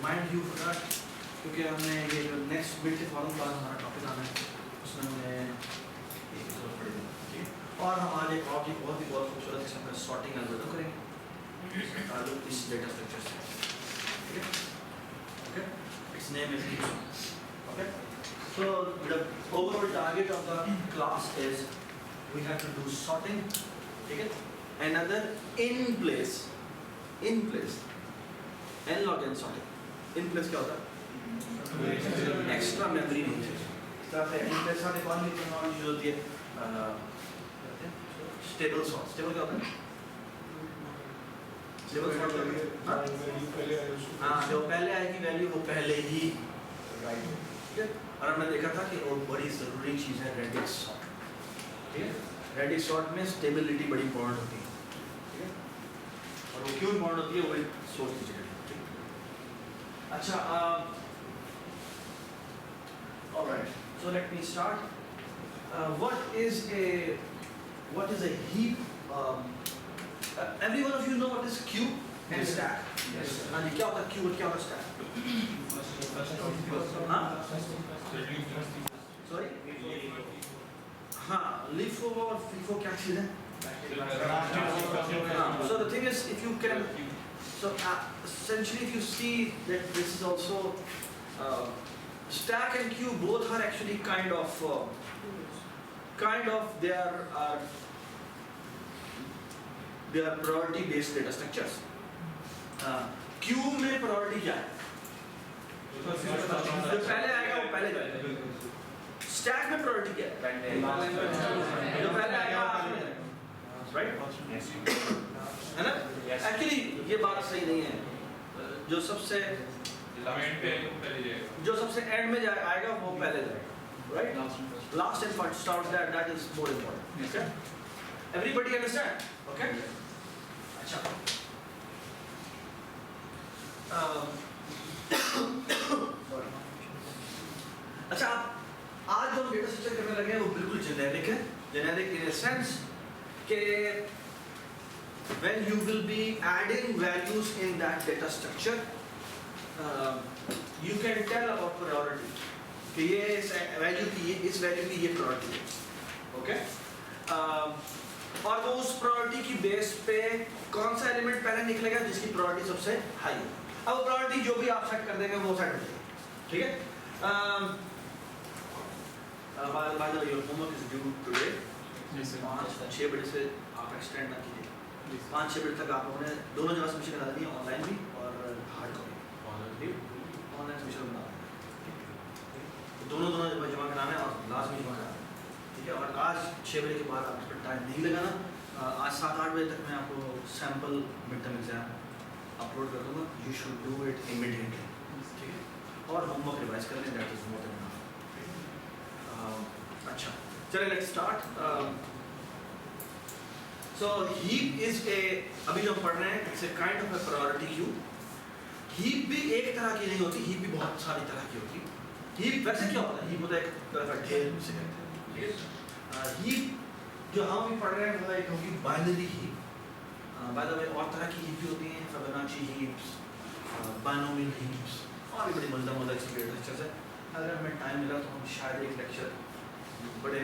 Remind you for that, क्योंकि हमने ये जो नेक्स्ट मिड के फॉरम बाद हमारा टॉपिक आना है उसमें हमने ये जरूरत पड़ेगी, ठीक है। और हम आज एक और भी बहुत खूबसूरत किस्म का सॉर्टिंग एल्गोरिथम करेंगे ताल्लुक इस डेटा स्ट्रक्चर से, ठीक है। Okay, it's name is heaps. Okay, so the overall target of the class is we have to do sorting, ठीक है। Another in place n log n sorting। in place क्या होता है? एक्स्ट्रा मेमोरी नहीं चाहिए। इस तरह से in place साथ एक और भी टेक्नोलॉजी होती है स्टेबल सॉर्ट। स्टेबल क्या होता है? स्टेबल सॉर्ट हाँ, जो पहले आएगी वैल्यू वो पहले ही राइट। और हमने देखा था कि वो बड़ी ज़रूरी चीज़ है रेडिक्स सॉर्ट, ठीक है। रेडिक्स सॉर्ट में स्टेबिलिटी बड़ी इंपॉर्टेंट होती है, ठीक है। और वो क्यों इंपॉर्टेंट होती है वो एक सोच लीजिए, ठीक है। अच्छा, alright, so let me start. What is a heap? Every one of you know what is cube and stack? हाँ जी, क्या होता है क्यूब और क्या होता है स्टैक? सॉरी, हाँ, LIFO और FIFO क्या चीज़ है? So the thing is, if you can, so essentially if you see that this is also stack and queue both are actually kind of they are priority based data structures. Q में priority क्या है? जो पहले आएगा वो पहले जाएगा। Stack में प्रायोरिटी क्या है? जो पहले आएगा राइट, है ना? एक्चुअली ये बात सही नहीं है। जो सबसे एंड में आएगा वो पहले जाएगा, right? Last and first start that is more important, okay. Everybody understand? Okay, अच्छा। अच्छा, आज जो हम डेटा स्ट्रक्चर करने लगे हैं वो बिल्कुल जेनेरिक है। जेनेरिक इन अ सेंस कि when you will be adding values in that data structure, you can tell about priority कि ये इस वैल्यू की ये प्रायोरिटी है, ओके। और वो उस प्रायोरिटी की बेस पे कौन सा एलिमेंट पहले निकलेगा जिसकी प्रायोरिटी सबसे हाई है। अब वो प्रायोरिटी जो भी आप सेट कर देंगे वो सेट हो जाएगा, ठीक है। by the way, your homework is due today। 5-6 बजे से आप एक्सटेंड ना कीजिए। 5-6 बजे तक आप लोगों ने दोनों जगह सबमिशन करा देनी है, ऑनलाइन भी और हार्ड कॉपी। ऑनलाइन सबमिशन बना देना, दोनों जमा कराना है और लास्ट में जमा कराना है, ठीक है। और आज 6 बजे के बाद आप इस पर टाइम नहीं लगाना। आज 7-8 बजे तक मैं आपको sample mid term exam upload कर दूंगा। You should do it immediately, ठीक है। और होमवर्क रिवाइज कर लें, that is more than enough. अच्छा, चलिए let's start. So heap is a, अभी जो हम पढ़ रहे हैं, it's a kind of A priority queue. Heap भी एक तरह की नहीं होती, हीप भी बहुत सारी तरह की होती है। हीप वैसे क्या होता है? हीप होता है एक तरह का ढेर से कहते हैं, ठीक है। हीप जो हम भी पढ़ रहे हैं वो एक होगी binary heap. By the way और तरह की हीप भी होती हैं, फिबोनाची हीप्स, बाइनोमियल हीप्स, और भी बड़ी मज़ेदार स्ट्रक्चर्स है। अगर हमें टाइम मिला तो हम शायद एक लेक्चर बड़े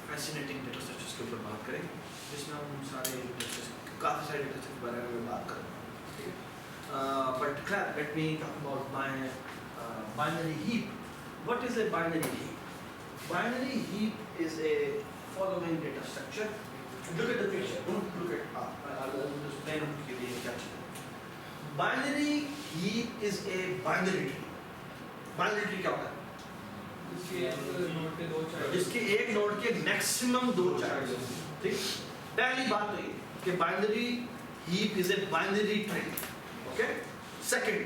फैसिनेटिंग डेटा स्ट्रक्चर्स के ऊपर बात करेंगे, जिसमें हम काफ़ी सारे डेटा स्ट्रक्चर के बारे में बात करेंगे, ठीक है। बट खैर, let me talk about my binary heap. What is a binary heap? Binary heap is a following data structure. Look at the picture. Don't look at. I'll just explain to you the structure. Binary heap is a binary tree. Binary tree क्या होता है? जिसके एक node के maximum 2 child, ठीक। पहली बात तो ये कि binary heap is a binary tree, okay. Second,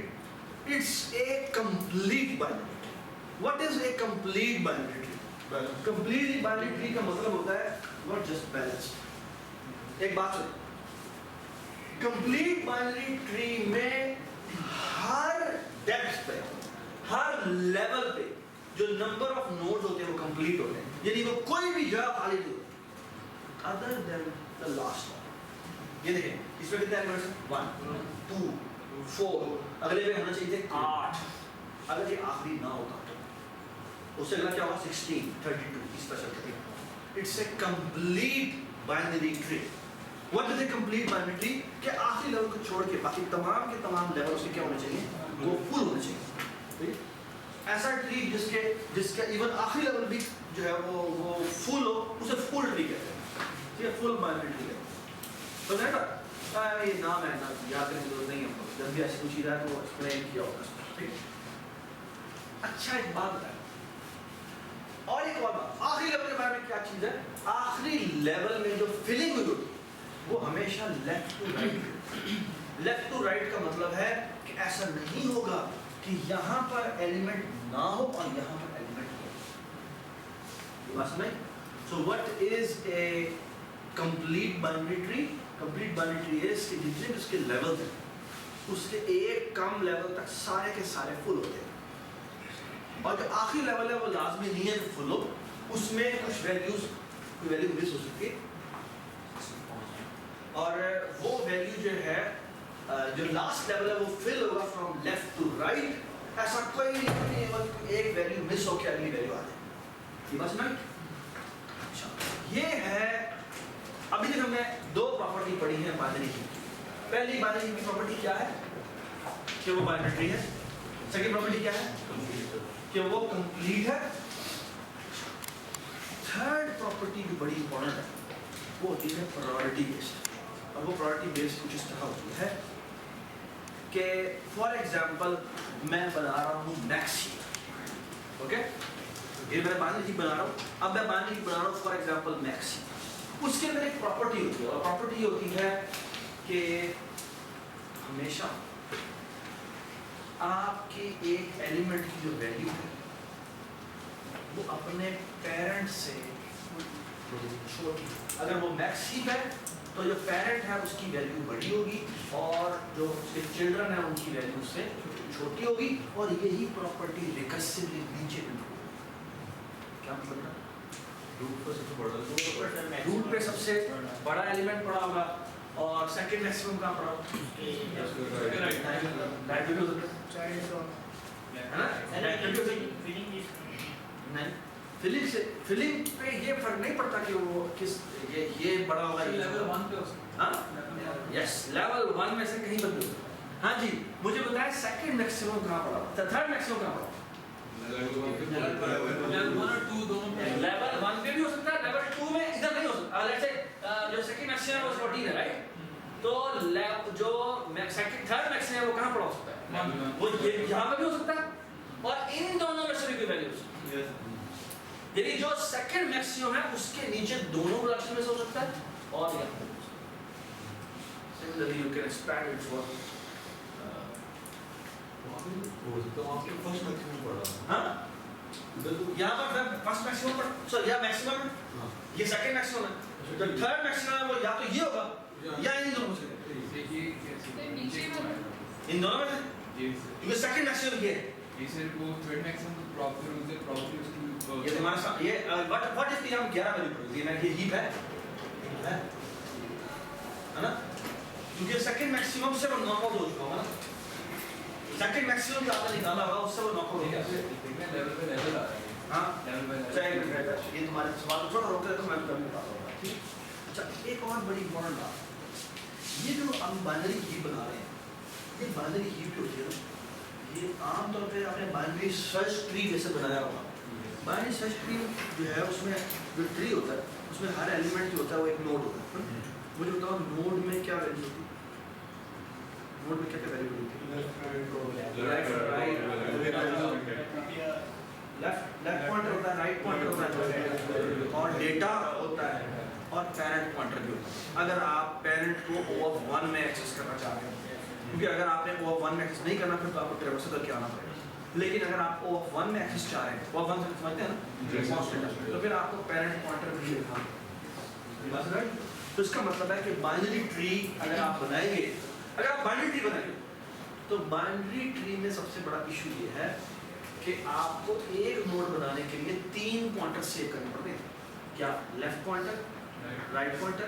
it's a complete binary tree. What is a complete binary tree? Completely binary tree का मतलब होता है नॉट जस्ट बैलेंस्ड। एक बात सुनिए, कंप्लीट बाइनरी ट्री में हर डेप्थ पे, हर लेवल पे जो नंबर ऑफ नोड्स होते हैं वो कंप्लीट होते हैं, यानी वो कोई भी जगह खाली नहीं होती other than the last one. ये देखें, इसमें कितने एलिमेंट्स हैं? 1 2 4, अगले में होना चाहिए थे 8। अगर ये आखिरी ना होता तो उससे अगला क्या होगा 16, 32, इस तरह चलते हैं। It's a complete binary tree. What is a complete binary tree? कि आखिरी लेवल को छोड़ के बाकी तमाम के तमाम लेवल उसके क्या होने चाहिए, वो फुल होने चाहिए। ऐसा ट्री जिसके इवन आखिरी लेवल भी जो है वो फुल हो, उसे फुल ट्री कहते हैं। ठीक है, फुल बाइनरी ट्री है। तो ना ये नाम है ना, याद करने की जरूरत नहीं है, जब भी ऐसी कुछ चीज़ है तो एक्सप्लेन किया होगा। ठीक है, अच्छा एक बात बताएं, और एक और बात, आखिरी लेवल के बारे में क्या चीज़ है? आखिरी लेवल में जो फिलिंग हुई होती वो हमेशा left to right. Left to right का मतलब है कि ऐसा नहीं होगा कि यहाँ पर एलिमेंट ना हो और यहाँ पर एलिमेंट हो। बस नहीं। So what is a complete binary tree? Complete binary tree is कि जितने भी उसके लेवल हैं उसके एक कम लेवल तक सारे के सारे फुल होते हैं, और जो आखिरी लेवल है वो लाजमी नहीं है कि फुल हो, उसमें कुछ वैल्यू मिस हो सकती है, और वो वैल्यू जो है जो लास्ट लेवल है वो फिल होगा फ्रॉम लेफ्ट टू राइट। ऐसा कोई नहीं है एक वैल्यू मिस हो के अगली वैल्यू आ जाए। बस नहीं। अच्छा, ये है अभी तक हमने दो प्रॉपर्टी पढ़ी है बाइनरी की। पहली बाइनरी की प्रॉपर्टी क्या है? कि वो बाइनरी ट्री है। सेकंड प्रॉपर्टी क्या है? कि वो कंप्लीट है। थर्ड प्रॉपर्टी भी बड़ी इंपॉर्टेंट है, वो होती है प्रायोरिटी बेस्ड। और वो प्रायोरिटी बेस्ड कुछ इस तरह होती है कि फॉर एग्जांपल मैं बना रहा हूँ मैक्सी, ओके, ये मैं बाइनरी की बना रहा हूँ। अब मैं बाइनरी की बना रहा हूँ फॉर एग्जांपल मैक्सी, उसके अंदर एक प्रॉपर्टी होती है, और प्रॉपर्टी होती है कि हमेशा आपके एक एलिमेंट की जो वैल्यू है वो अपने पेरेंट से छोटी। अगर वो मैक्सी है तो जो पेरेंट है उसकी वैल्यू बड़ी होगी, और जो उसके चिल्ड्रन है उनकी वैल्यू उससे छोटी होगी, और यही प्रॉपर्टी रिकर्सिवली नीचे भी होगी। क्या मतलब है? रूट पे सबसे बड़ा एलिमेंट पड़ा होगा, और सेकंड मैक्सिमम कहाँ पड़ा होगा? फिलिंग पे ये फर्क नहीं पड़ता कि वो किस ये बड़ा होगा, लेवल 1 पे हो। हाँ, यस, लेवल 1 में से कहीं बदल। हाँ जी, मुझे बताएं सेकंड मैक्सिमम कहाँ पड़ा, थर्ड मैक्सिमम कहाँ पड़ा? लेवल 1 और 2 दोनों पे। लेवल 1 पे भी हो सकता है, लेवल 2 में इधर नहीं हो सकता। लेट्स से जो सेकंड मैक्सिमम है वो 14 है, राइट? तो जो सेकंड थर्ड मैक्सिमम है वो कहाँ पड़ा हो सकता है? वो ये यहाँ पे भी हो सकता है, और इन दोनों में से भी वैल्यूज, यानी जो सेकंड मैक्सिमम है उसके नीचे दोनों प्रोडक्शन में से हो सकता है, और यहाँ पे similarly you can expand it for आपके फर्स्ट मैक्सिमम पड़ा। हाँ, यहाँ पर फर्स्ट मैक्सिमम पर, सॉरी यहाँ मैक्सिमम है, ये सेकंड मैक्सिमम है, तो थर्ड मैक्सिमम है वो या तो ये होगा या इन दोनों में से, इन दोनों में से, क्योंकि सेकंड मैक्सिमम ये है। ये सिर्फ वो थर्ड मैक्सिमम को प्रॉपर्टी उसकी ये तुम्हारा ये व्हाट इफ हम 11 वैल्यू प्रोड्यूस, ये हीप है ना, क्योंकि सेकंड मैक्सिमम से वो नॉकआउट हो चुका होगा ना, सेकंड मैक्सिमम जो आपने निकाला होगा उससे वो नॉकआउट हो गया। लेवल पे लेवल आ रहा है। हाँ, लेवल पे चाहिए ये तुम्हारे सवाल थोड़ा रोक तो मैं भी बताता हूँ। ठीक, अच्छा एक और बड़ी इंपॉर्टेंट बात, ये जो हम बाइनरी हीप बना रहे हैं, ये बाइनरी हीप जो होती है ना, ये आमतौर पे आपने बाइनरी सर्च ट्री जैसे बनाया होगा। बाइनरी सर्च ट्री जो है उसमें जो ट्री होता है उसमें हर एलिमेंट जो होता है वो एक नोड होता है। मुझे बताओ नोड में क्या वैल्यू होती है? नोड में क्या क्या वैल्यू होती है? लेफ्ट पॉइंटर होता है, राइट पॉइंटर होता है, और डेटा होता है, और पेरेंट पॉइंटर भी होता है। अगर आप पेरेंट को O(1) में एक्सेस करना चाह रहे हैं, क्योंकि अगर आपने O(1) में एक्सेस नहीं करना फिर तो आपको ट्रैवर्सल करके आना पड़ेगा, लेकिन अगर आप O(1) में एक्सेस चाह रहे हैं, O(1) से समझते हैं ना, तो फिर आपको पेरेंट पॉइंटर भी लिखना है। तो इसका मतलब है कि बाइनरी ट्री अगर आप बनाएंगे, अगर आप बाइनरी ट्री बनाएंगे तो बाइनरी ट्री में सबसे बड़ा इशू ये है कि आपको एक नोड बनाने के लिए 3 पॉइंटर सेव करने पड़ते हैं। क्या? लेफ्ट पॉइंटर, राइट पॉइंटर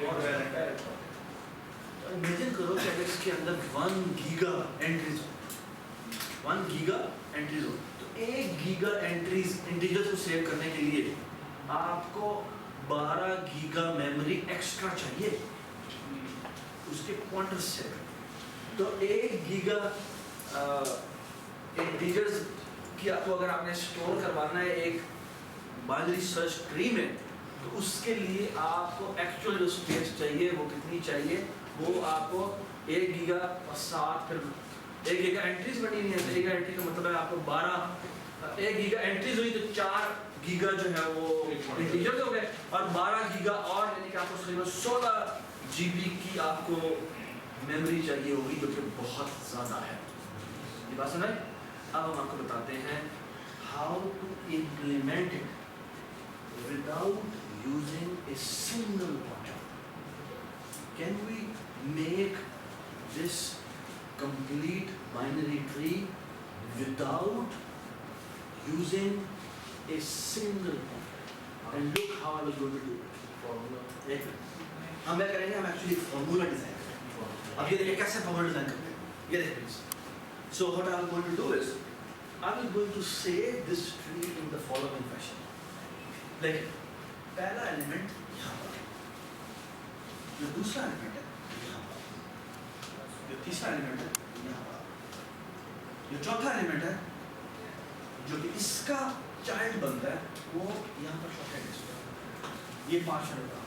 और पेरेंट पॉइंटर। इमेजिन करो कि अगर इसके अंदर 1 गीगा एंट्रीज हो, 1 गीगा एंट्रीज हो, तो 1 गीगा एंट्रीज इंटीजर्स को सेव करने के लिए आपको 12 गीगा मेमोरी एक्स्ट्रा चाहिए उसके पॉइंटर्स से। तो 1 गीगा इंटीजर्स की आपको अगर आपने स्टोर करवाना है एक बाइनरी सर्च ट्री में, तो उसके लिए आपको एक्चुअल जो स्पेस चाहिए वो कितनी चाहिए, वो आपको 1 गीगा और 7 फिर 1 गीगा एंट्रीज बनी हुई है। 1 गीगा एंट्री का मतलब है आपको 12, 1 गीगा एंट्रीज हुई तो 4 गीगा जो है वो इंटीजर्स हो गए और 12 गीगा और यानी कि आपको तकरीबन 16 जीबी की आपको मेमोरी चाहिए होगी, जो कि बहुत ज़्यादा है। ये बात सुना है? अब हम आपको बताते हैं how to implement it without using a single pointer. Can we make this complete binary tree without using a single pointer? And look how I was going to do it. Formula. हम क्या करेंगे, हम actually formula design करेंगे। अब ये देखिए कैसे formula design करते हैं, ये देखिए please. So what I am going to do is I am going to save this tree in the following fashion. देखिए पहला एलिमेंट यहाँ पर, जो दूसरा एलिमेंट है यहाँ पर, जो तीसरा एलिमेंट है यहाँ पर, जो चौथा एलिमेंट है जो कि इसका चाइल्ड बनता है वो यहाँ पर शॉर्टेड है। ये 5 मिनट का,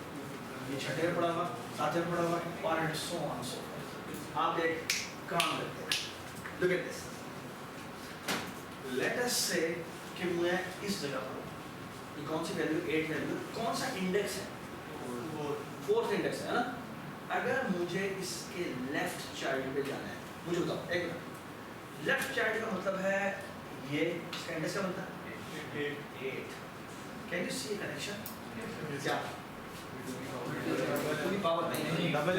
ये 6ठे में पड़ा हुआ, 7ठे में पड़ा हुआ, और सो ऑन सो फॉर्थ। आप एक काम करते हैं, look at this. Let us say कि मैं इस जगह पर हूँ, ये कौन सी वैल्यू 8 वैल्यू, कौन सा इंडेक्स है, 4th इंडेक्स है ना। अगर मुझे इसके लेफ्ट चाइल्ड पे जाना है, मुझे बताओ एक मिनट, लेफ्ट चाइल्ड का मतलब है ये, इसका इंडेक्स का मतलब 8। Can you see connection? क्या पूरी पावर नहीं, डबल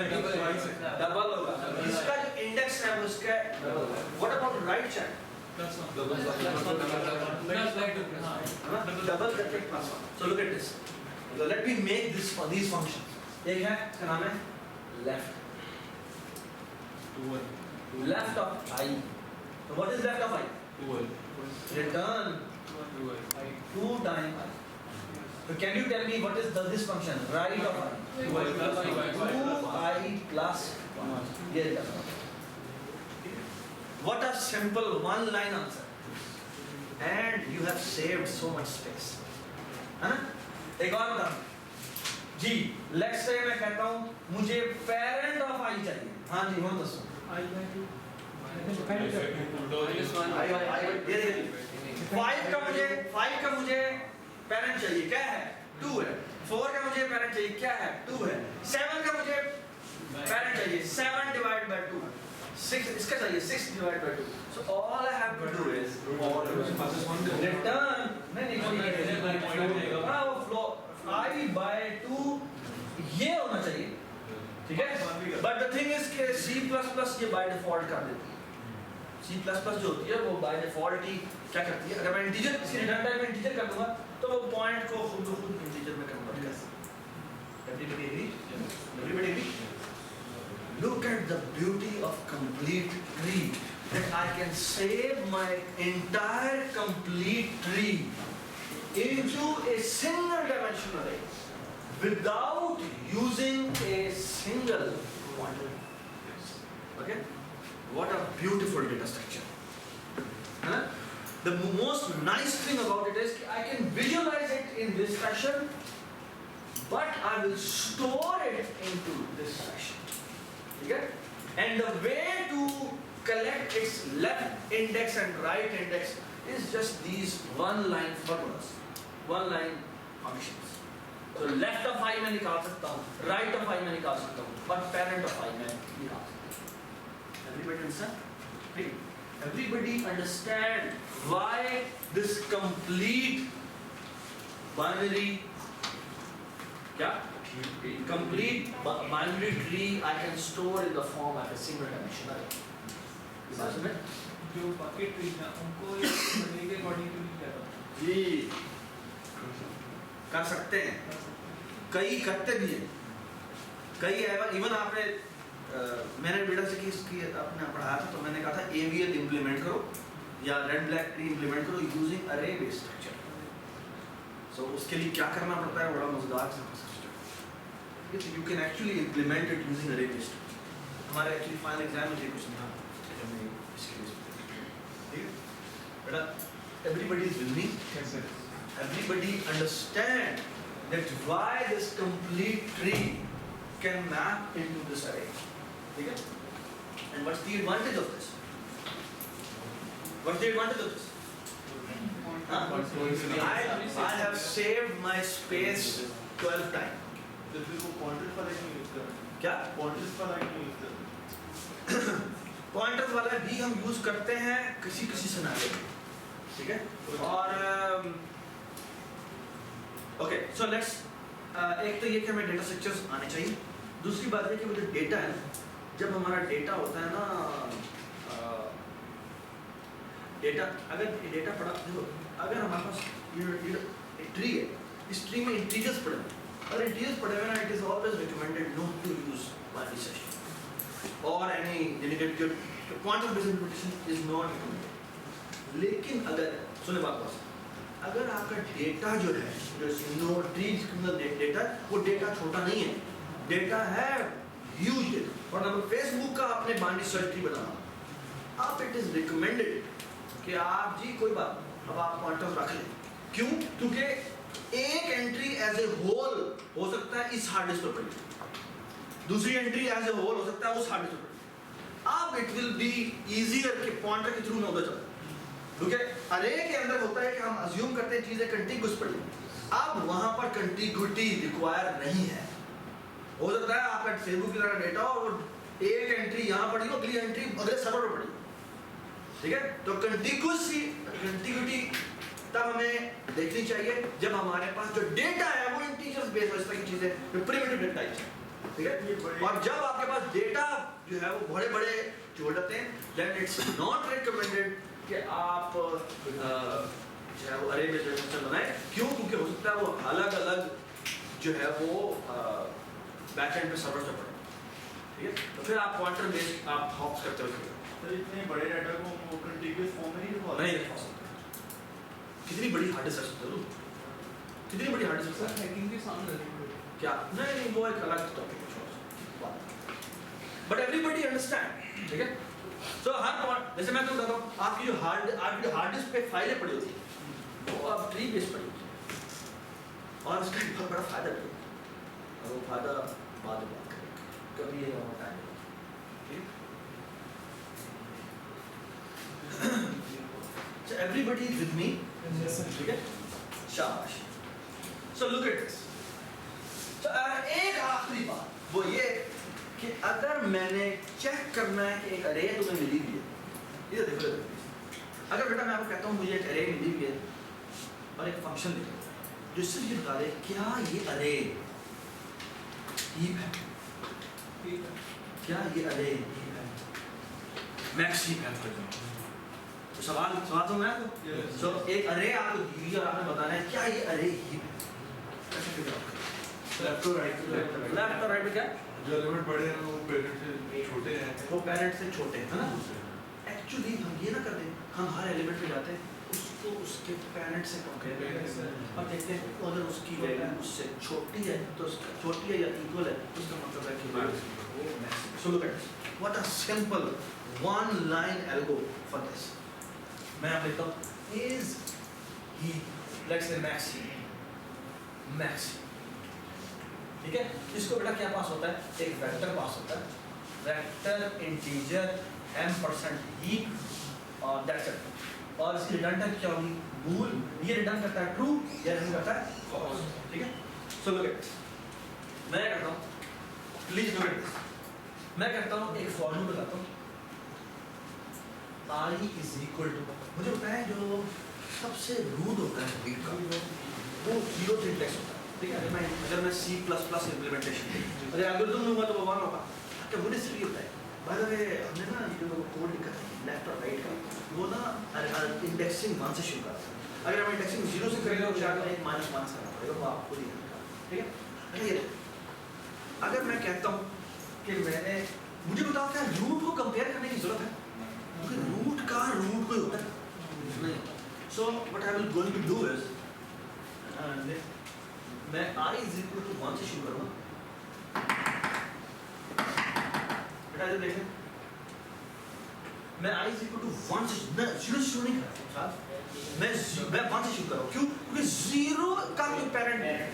होगा इसका जो इंडेक्स है उसका double. What about right child? Double करके plus 1। So look at this, let me make this for these functions. एक है इसका नाम है लेफ्ट, लेफ्ट ऑफ I। तो what is left of I? Return 2 time I। So can you tell me what is this function? Right of I. 2I plus 1. Here it is. What a simple one-line answer. And you have saved so much space. है ना? एक और बता जी, let's say मैं कहता हूँ मुझे parent of I चाहिए। हाँ जी, हम दसो। फाइव का मुझे पेरेंट चाहिए, क्या है 2 है। 4 का मुझे पेरेंट चाहिए, क्या है 2 है। 7 का मुझे पेरेंट चाहिए, 7 डिवाइड बाय 2। 6 इसका चाहिए, 6 divide by 2। So all I have to do is return, नहीं हां वो फ्लो I by 2 ये होना चाहिए, ठीक है। बट द थिंग इज के C++ ये बाय डिफॉल्ट कर देती है। C++ जो होती है वो बाय डिफॉल्ट ही क्या करती है, अगर मैं इंटीजर इसकी रिटर्न टाइप में इंटीजर कर दूंगा तो वो पॉइंट को खुद इंटीजर में कन्वर्ट कर सकता है। Everybody agree? Everybody agree? Look at the beauty of complete tree, that I can save my entire complete tree into a single dimensional array without using a single pointer. Okay? What a beautiful data structure. Huh? The most nice thing about it is I can visualize it in this fashion, but I will store it into this fashion. Okay? And the way to collect its left index and right index is just these one-line formulas, one-line functions. So left of I मैं निकाल सकता हूँ, right of I मैं निकाल सकता हूँ, और parent of I मैं निकाल सकता हूँ। Everybody understand? Please. Everybody understand why this complete binary, yeah, complete binary tree I can store in the form of a single dimensional array. इस बात में जो bucket tree ना उनको एक array के according to लिखा था। जी कर सकते हैं, कई करते भी हैं, कई इवन आपने मैंने बेटा से कि इसकी आपने पढ़ाया था तो मैंने कहा था AVL इम्प्लीमेंट करो या रेड ब्लैक ट्री इम्प्लीमेंट करो यूजिंग अरे बेस्ड स्ट्रक्चर। सो उसके लिए क्या करना पड़ता है, बड़ा मजेदार system. You can actually implement it using अरे बेस्ड। हमारे एक्चुअली फाइनल एग्जाम में कुछ नहीं था इसके लिए, ठीक है बेटा। Everybody is with me, everybody understand that why this complete tree can map into this array, ठीक है? And what's the advantage of this? What's the advantage of this? I have saved my space 12 times. तो फिर वो pointers वाला क्यों use कर रहे हैं? क्या? Pointers वाला क्यों use कर रहे हैं? पॉइंटर्स वाला भी हम यूज करते हैं किसी किसी सिनेरियो में, ठीक है? और ओके सो लेट्स एक तो ये कि हमें डेटा स्ट्रक्चर्स आने चाहिए। दूसरी बात है कि वो जो डेटा है ना, जब हमारा डेटा होता है ना, डेटा अगर डेटा पड़ा, देखो अगर हमारे पास ये ट्री है, इस ट्री में इंटीजर्स पड़े हैं, और इंटीजर्स पड़े हुए ना, it is always recommended not to use binary session और any dedicated quantum based interpretation is not recommended. लेकिन अगर सुने बात, अगर आपका डेटा जो है, जो नो ट्री के अंदर डेटा, वो डेटा छोटा नहीं है, डेटा है huge data. For example Facebook का आपने बाइनरी सर्च ट्री बनाना, आप इट इज रिकमेंडेड कि आप जी कोई बात अब आप क्वांटम रख लें। क्यों? क्योंकि एक एंट्री एज ए होल हो सकता है इस हार्ड डिस्क पर पड़ी, दूसरी एंट्री एज ए होल हो सकता है उस हार्ड डिस्क पर पड़ी। अब इट विल बी इजियर कि पॉइंटर के थ्रू ना उधर चलता, क्योंकि अरे के अंदर होता है कि हम अज्यूम करते हैं चीजें कंटिग्यूअस पड़ी, अब वहां पर कंटिग्यूटी रिक्वायर नहीं है। हो सकता है आपका फेसबुक की तरह डेटा और एक एंट्री यहाँ पड़ी हो, अगली एंट्री अगले सर्वर पर पड़ी, ठीक है? तो कंटिग्यूटी तब हमें देखनी चाहिए जब हमारे पास जो डेटा है वो इंटीजर्स बेस्ड हो, इस तरह की चीजें जो प्रिमिटिव डेटा टाइप्स है, ठीक है? और जब आपके पास डेटा जो है वो बड़े बड़े जो हो जाते हैं, देन इट्स नॉट रिकमेंडेड कि आप जो है वो अरे में स्ट्रक्चर बनाएं। क्यों? क्योंकि हो सकता है वो अलग अलग जो है वो बैकएंड पे सर्वर से पड़े, ठीक है? तो फिर आप पॉइंटर बेस्ड आप हॉप्स करते हो, तो इतने बड़े डाटा को वो contiguous form में नहीं रखवा नहीं रख सकते। कितनी बड़ी हार्ड डिस्क है, कितनी बड़ी हार्ड डिस्क है? हैकिंग के सामने क्या? नहीं वो एक अलग टॉपिक है, बट एवरीबडी अंडरस्टैंड, ठीक है? तो हर पॉइंट, जैसे मैं तुमको बताता हूँ, आपकी जो हार्ड डिस्क पे फाइलें पड़ी होती हैं वो अब ट्री बेस्ड पड़ी होती है, और उसका एक बहुत बड़ा फायदा भी है, और वो फायदा बाद में बात करेंगे, कभी ये और टाइम ठीक है? So everybody is with me, ठीक है? शाबाश। So look at this. So एक आखिरी बात वो ये कि अगर मैंने चेक करना है कि एक अरे तुम्हें मिली हुई है, ये देखो, अगर बेटा मैं आपको कहता हूँ मुझे एक अरे मिली हुई है और एक फंक्शन लिखो जो सिर्फ ये बता दे क्या ये अरे हीप है, क्या ये अरे हीप है, मैक्स हीप है। तो सवाल तो मैं आपको so, एक अरे आपको दी हुई और आपने बताना है क्या ये अरे हीप है। कैसे फिगर आउट करें? लेफ्ट और राइट पे क्या? जो एलिमेंट बड़े हैं वो पेरेंट से छोटे हैं, वो पेरेंट से छोटे हैं, है ना? एक्चुअली हम ये ना करते, हम हर एलिमेंट पे जाते हैं, उसको उसके पेरेंट से कंपेयर करते हैं और देखते हैं अगर उसकी वैल्यू उससे छोटी है तो छोटी है या इक्वल है, उसका मतलब है कि वो maximum. So look at this, what a simple one line algo for this. मैं आप लिखता हूँ is he, let's say maxi, ठीक है? इसको बेटा क्या पास होता है? एक वेक्टर पास होता है, वेक्टर इंटीजर m% हीप और दैट्स इट। और इसकी रिटर्न क्या होगी? बूल। ये रिटर्न करता है ट्रू या रिटर्न करता है फॉल्स, ठीक है? सो लुक एट दिस, मैं करता हूँ, प्लीज लुक एट दिस, मैं करता हूँ एक फॉर्मूला बताता हूँ, i is equal to, मुझे पता है जो सबसे रूट होता है हीप का वो 0 सिंटैक्स होता है, ठीक है? अगर मैं C++ इम्प्लीमेंटेशन अगर एल्गोरिथम लूंगा तो वो 1 होगा। क्या वो इसलिए होता है? बाय द वे हमने ना ये जो कोड लिखा है लेफ्ट और राइट का, वो ना इंडेक्सिंग 1 से शुरू करता है। अगर हम इंडेक्सिंग 0 से करेंगे तो शायद एक माइनस करना पड़ेगा, वो आपको नहीं करना, ठीक है? अगर मैं कहता हूँ कि मैंने मुझे बताओ क्या रूट को कंपेयर करने की जरूरत है? क्योंकि रूट का रूट कोई होता है नहीं। So what I will going to do is मैं I is equal to 1 से शुरू करूँगा। बेटा इधर देखें, मैं I is equal to 1 से मैं 0 से शुरू नहीं कर रहा हूँ, मैं 1 से शुरू कर रहा हूँ। क्यों? क्योंकि 0 का कोई पैरेंट नहीं है,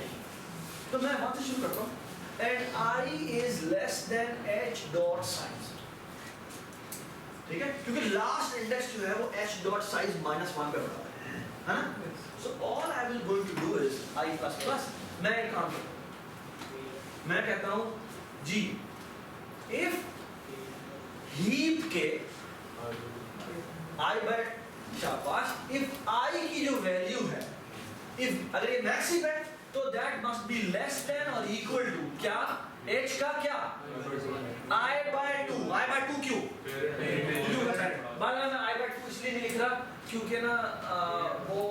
तो मैं 1 से शुरू करता हूँ। And I is less than H dot size, ठीक है? क्योंकि लास्ट इंडेक्स जो है वो H dot size -1 पे बड़ा है ना? So all I will going to do is I plus plus. मैं एक काम करता हूँ, मैं कहता हूँ जी if heap के I by शाबाश if I की जो वैल्यू है, if अगर ये मैक्स हीप है तो that must be less than or equal to क्या H का क्या I by 2 क्यों? बाद में I by 2 इसलिए नहीं लिख रहा क्योंकि ना वो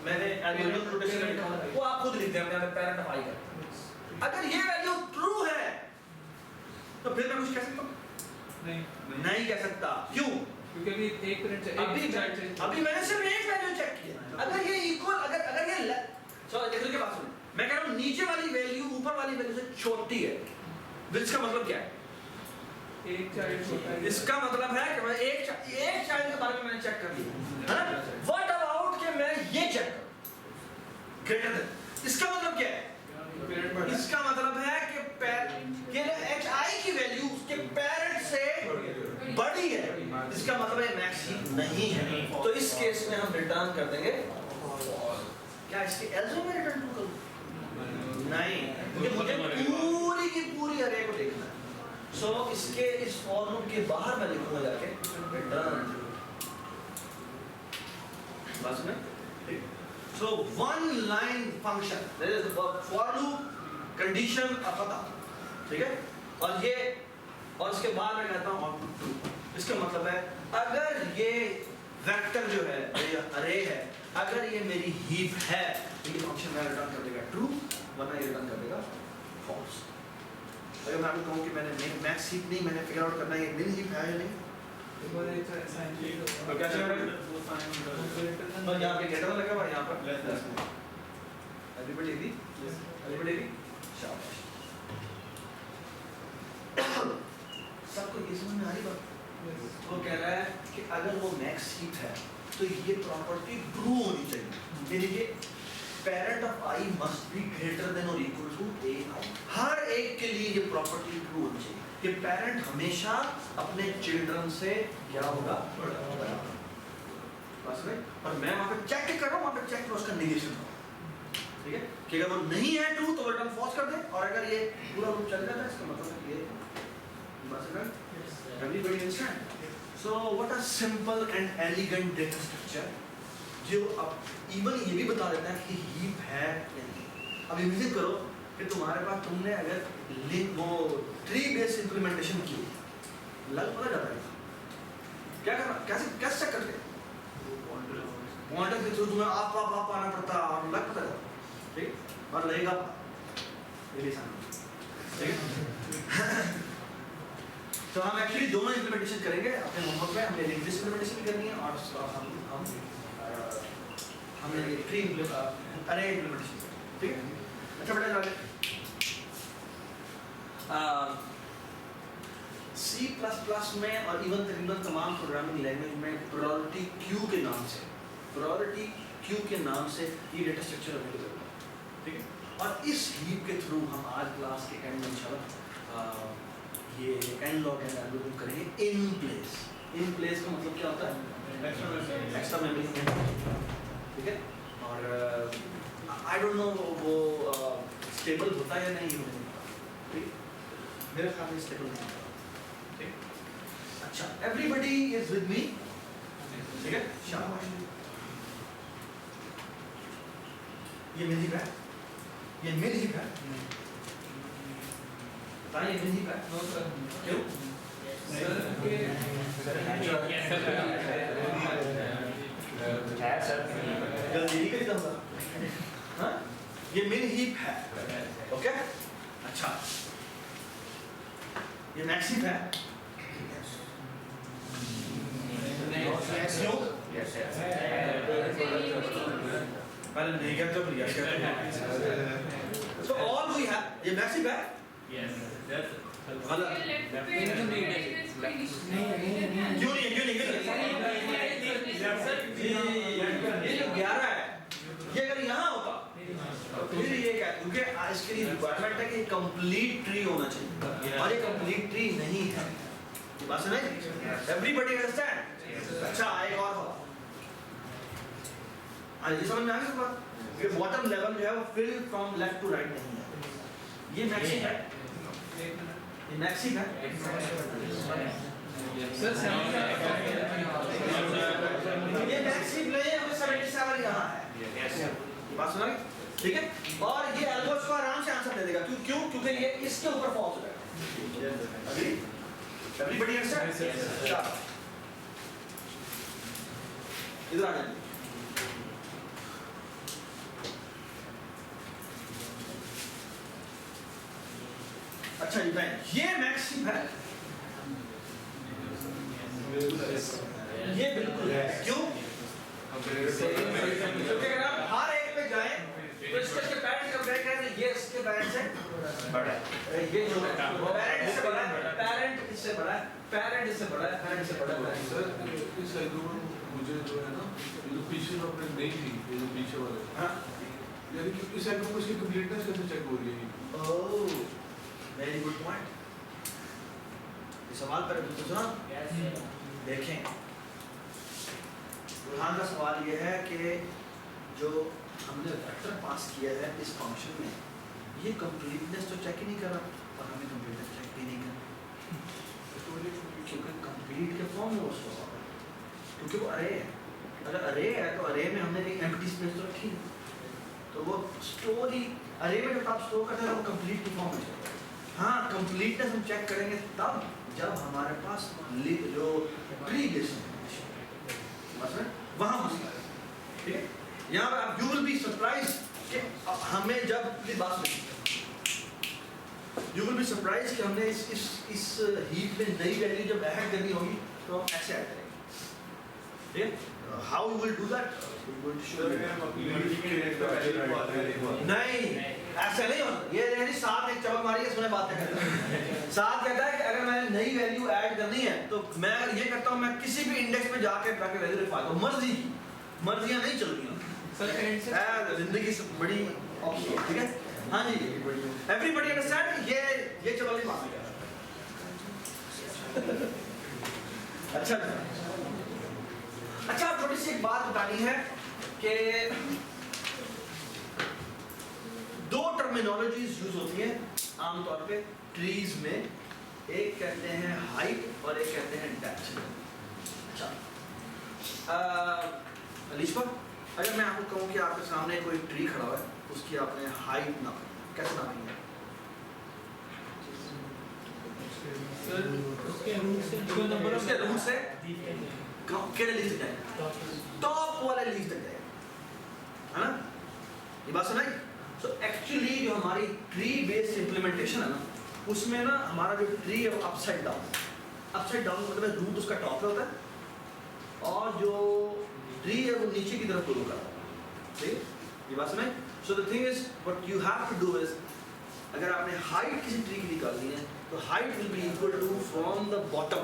मैंने एल्गोरिथम नोटेशन में लिखा है, वो आप खुद लिख दें, मैं पेरेंट ऑफ I का। अगर ये वैल्यू ट्रू है तो फिर मैं कुछ कह सकता हूँ? नहीं कह सकता। क्यों? क्योंकि अभी एक मिनट अभी मैंने सिर्फ एक वैल्यू चेक किया। अगर ये इक्वल अगर ये सो देखो क्या बात सुनो, मैं कह रहा हूँ नीचे वाली वैल्यू ऊपर वाली वैल्यू से छोटी है, इसका मतलब क्या है? एक चाइल्ड छोटा है। इसका मतलब है कि मैं एक चाइल्ड के बारे में मैंने चेक कर लिया है ना। व्हाट अबाउट कि मैं ये चेक करूं ग्रेटर देन, इसका मतलब क्या है? इसका मतलब है कि HI की वैल्यू उसके पेरेंट से बड़ी है, इसका मतलब है मैक्स हीप नहीं है। तो इस केस में हम रिटर्न कर देंगे क्या इसके एल्स में रिटर्न ट्रू करूं? नहीं, क्योंकि मुझे पूरी की पूरी अरे को देखना है। सो इसके इस फॉर लूप के बाहर मैं लिखूंगा जाके रिटर्न बस में। So one line function that is for loop condition पता, ठीक है? और ये और इसके बाद मैं कहता हूं आउटपुट ट्रू। इसका मतलब है अगर ये वेक्टर जो है ये अरे है, अगर ये मेरी हीप है तो ये फंक्शन में रिटर्न कर देगा ट्रू, वरना ये रिटर्न कर देगा फॉल्स। अगर मैं आपको कहूं कि मैंने मैक्स हीप नहीं, मैंने फिगर आउट करना है ये मिन हीप है या नहीं, तो क्या चलेगा? तो यहाँ पे गेटर लगा हुआ है, यहाँ पर एवरीबॉडी एग्री? Everybody agree? शाबाश। सबको ये समझ में आ रही बात? वो कह रहा है कि अगर वो मैक्स हीप है तो ये प्रॉपर्टी ट्रू होनी चाहिए, यानी कि parent of I must be greater than और इक्वल टू AI। हर एक के लिए ये प्रॉपर्टी ट्रू होनी चाहिए कि पेरेंट हमेशा अपने चिल्ड्रन से क्या होगा, बड़ा। बस में और मैं वहां पे चेक कर रहा हूं, वहां पे चेक उसका नेगेशन हो, ठीक है? कि अगर वो नहीं है ट्रू तो रिटर्न फॉल्स कर दे, और अगर ये पूरा रूप चल जाता है इसका मतलब है कि ये बस है। Everybody understand? So what a simple and elegant data structure जो अब इवन ये भी बता देता है कि हीप है या नहीं। अब इमेजिन करो कि तुम्हारे पास तुमने अगर वो ट्री बेस्ड इंप्लीमेंटेशन की, लग पता जाता है क्या करना, कैसे चेक करते हैं? पॉइंटर के थ्रू तुम्हें आप आना पड़ता और लग पता जाता, ठीक? और लगेगा ठीक है? तो हम एक्चुअली दोनों इंप्लीमेंटेशन करेंगे अपने होमवर्क में। हमें लिंग्विस्टिक इंप्लीमेंटेशन भी करनी है और हमने ये ट्री अरे इंप्लीमेंटेशन, ठीक है? अच्छा बेटा आगे C++ में और इवन तकरीबन तमाम प्रोग्रामिंग लैंग्वेज में प्रायोरिटी क्यू के नाम से ये डेटा स्ट्रक्चर अवेलेबल है, ठीक है? और इस हीप के थ्रू हम आज क्लास के एंड में इंशाल्लाह ये एंड लॉग एंड एल्गोरिथम करेंगे इन प्लेस। इन प्लेस का मतलब क्या होता है? एक्स्ट्रा मेमोरी, ठीक है? और आई डोंट नो वो स्टेबल होता है या नहीं होता, ठीक? मेरे ख्याल में स्टेबल नहीं होता, ठीक? अच्छा, एवरीबॉडी इज विद मी, ठीक है? शाबाश। ये मिल ही है, ये मिल ही है, बताइए मिल ही है? No sir. क्यों? जल्दी ही कर दूंगा, हाँ? ये मिन हीप है, ओके? अच्छा, ये मैक्स हीप है, पहले नहीं कहते तो यस कहते। So all we have ये मैक्सिम है। मतलब क्यों नहीं ये जो 11 है ये अगर यहाँ होता तो फिर ये क्या, क्योंकि इसके लिए रिक्वायरमेंट है कि कंप्लीट ट्री होना चाहिए और ये कंप्लीट ट्री नहीं है। ये बात सुनाई? Everybody understand? अच्छा एक और हो, ये समझ में आ गई बात कि बॉटम लेवल जो है वो fill from left to right नहीं है। ये मैक्सिम है, ये मैक्सिम है। ये मैक्सिम नहीं है, वो 77 यहाँ है। बात सुना? ठीक है। और ये एल्गोस को आराम से आंसर दे देगा। क्यों? क्योंकि ये इसके ऊपर फॉल्स हो जाएगा। अभी एवरीबॉडी अंडरस्टैंड? इधर आ जाइए। अच्छा जी भाई, ये मैक्सिम है, ये बिल्कुल है। क्यों? क्योंकि अगर आप हर एक पे जाएं तो इसके पेरेंट्स का ब्रेक है, ये इसके पेरेंट्स से बड़ा है, ये जो पेरेंट से बड़ा है, पेरेंट इससे बड़ा है, पेरेंट इससे बड़ा है, पेरेंट से बड़ा है। सर इस एल्गोरिथम में मुझे जो है ना ये जो पीछे अपने नहीं थी, ये जो पीछे वाले, हाँ, यानी कि इस एल्गोरिथम की कंप्लीटनेस कैसे चेक हो रही है? Oh very good point. ये सवाल पर पूछना देखें। बुरहान का सवाल ये है कि जो हमने वेक्टर पास किया है इस फंक्शन में, ये कंप्लीटनेस तो चेक ही नहीं कर रहा और हमें कंप्लीटनेस चेक भी नहीं कर, क्योंकि कंप्लीट के फॉर्म में वो स्टोर होगा, क्योंकि वो अरे है। अगर अरे है तो अरे में हमने एक एम्प्टी स्पेस तो रखी है, तो वो स्टोर ही अरे में जब आप स्टोर करते हैं वो कंप्लीट की फॉर्म में चलता है। हाँ, कंप्लीटनेस हम चेक करेंगे तब जब हमारे पास जो ट्री बेस वहाँ मसला है। ठीक है, यहाँ पर आप यू विल बी सरप्राइज कि हमें जब बात यू विल बी सरप्राइज कि हमने इस हीप में नई वैल्यू जब ऐड करनी होगी तो हम ऐसे ऐड करेंगे। ठीक है, how you will do that? नहीं, ऐसा नहीं होता। ये यानी साथ एक चमक मारी है, इसमें बातें करता है। साथ कहता है कि अगर मैंने नई वैल्यू ऐड करनी है तो मैं ये करता हूँ, मैं किसी भी इंडेक्स में जाके वैल्यू लिखवा दूँ, मर्जियाँ नहीं चलती हैं। जिंदगी से बड़ी ऑप्शन, ठीक है। हाँ जी, एवरीबॉडी अंडरस्टैंड? ये चलो नहीं बात। अच्छा थोड़ी सी एक बात बतानी है कि दो टर्मिनोलॉजीज यूज होती हैं आमतौर पे ट्रीज में। एक कहते हैं हाइट और एक कहते हैं डेप्थ। अच्छा अलीशा, अगर मैं आपको कहूँ कि आपके सामने कोई ट्री खड़ा हुआ है, उसकी आपने हाइट नापी, कैसे नापी है? उसके रूट से केड़े लीफ तक जाए? टॉप वाले लीफ तक जाए, है ना? ये बात सुनाई? सो एक्चुअली जो हमारी ट्री बेस्ड इम्प्लीमेंटेशन है ना, उसमें ना हमारा जो ट्री है वो अपसाइड डाउन मतलब रूट उसका टॉप पे होता है और जो ट्री है वो नीचे की तरफ ग्रो करता है। ठीक है, ये बात सुनाई? So the thing is what you have to do is, अगर आपने हाइट किसी ट्री की निकालनी है तो height will be equal to from the bottom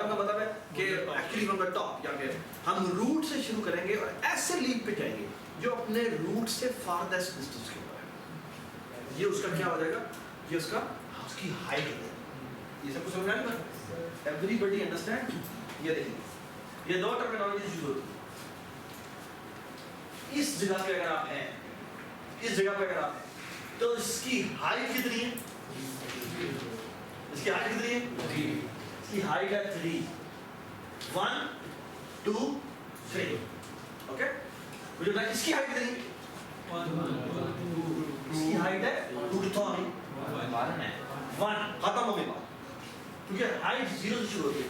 का मतलब है कि एक्चुअली फ्रॉम द टॉप, या फिर हम रूट से शुरू करेंगे और ऐसे लीफ पे जाएंगे जो अपने रूट से फारदेस्ट डिस्टेंस के ऊपर है। ये उसका क्या हो जाएगा? ये उसकी हाइट हो जाएगी। ये सब कुछ समझ आ रहा है? Everybody understand? ये देखिए, ये दो टर्मिनोलॉजीज यूज होती है। इस जगह पे अगर आप हैं, इस जगह पे अगर आप हैं तो इसकी हाइट कितनी है? इसकी हाइट कितनी है? इसकी हाइट है 3, 1 2 3। ओके, मुझे बताइए इसकी हाइट कितनी है? 1 इसकी हाइट है 2 तो 1 खत्म हो गई बात, क्योंकि हाइट 0 से शुरू होती है।